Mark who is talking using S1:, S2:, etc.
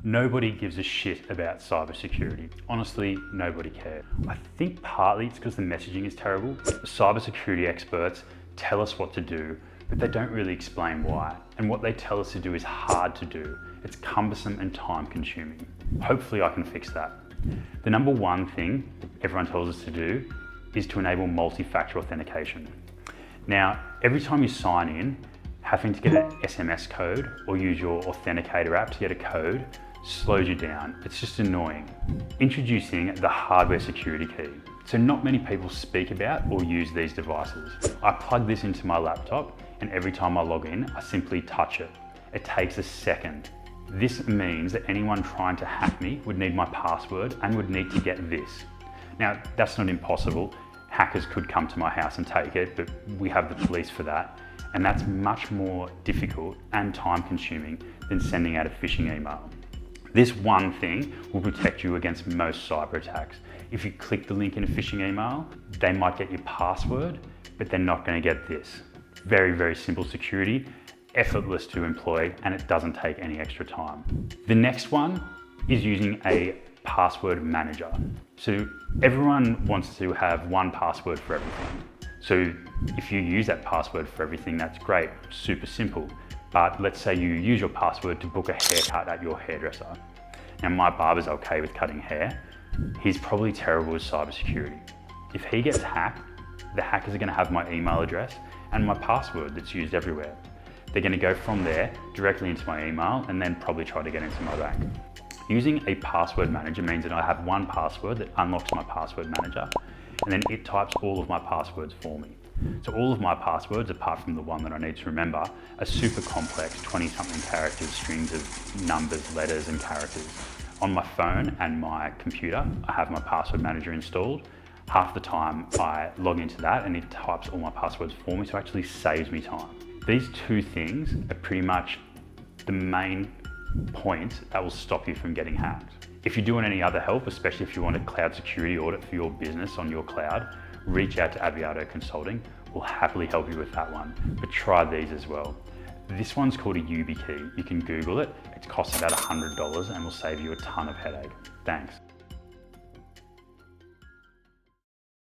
S1: Nobody gives a shit about cybersecurity. Honestly, nobody cares. I think partly it's because the messaging is terrible. Cybersecurity experts tell us what to do, but they don't really explain why. And what they tell us to do is hard to do. It's cumbersome and time consuming. Hopefully I can fix that. The number one thing everyone tells us to do is to enable multi-factor authentication. Now, every time you sign in, having to get an SMS code or use your authenticator app to get a code slows you down. It's just annoying. Introducing the hardware security key. So not many people speak about or use these devices. I plug this into my laptop and every time I log in, I simply touch it. It takes a second. This means that anyone trying to hack me would need my password and would need to get this. Now, that's not impossible. Hackers could come to my house and take it, but we have the police for that. And that's much more difficult and time consuming than sending out a phishing email. This one thing will protect you against most cyber attacks. If you click the link in a phishing email, they might get your password, but they're not going to get this. Very, very simple security, effortless to employ, and it doesn't take any extra time. The next one is using a password manager. So everyone wants to have one password for everything. So if you use that password for everything, that's great, super simple. But let's say you use your password to book a haircut at your hairdresser. Now my barber's okay with cutting hair. He's probably terrible with cybersecurity. If he gets hacked, the hackers are gonna have my email address and my password that's used everywhere. They're gonna go from there directly into my email and then probably try to get into my bank. Using a password manager means that I have one password that unlocks my password manager, and then it types all of my passwords for me. So all of my passwords, apart from the one that I need to remember, are super complex, 20-something characters, strings of numbers, letters, and characters. On my phone and my computer, I have my password manager installed. Half the time I log into that and it types all my passwords for me, so it actually saves me time. These two things are pretty much the main points that will stop you from getting hacked. If you do want any other help, especially if you want a cloud security audit for your business on your cloud, reach out to Aviato Consulting. We'll happily help you with that one, but try these as well. This one's called a YubiKey. You can Google it. It costs about $100 and will save you a ton of headache. Thanks.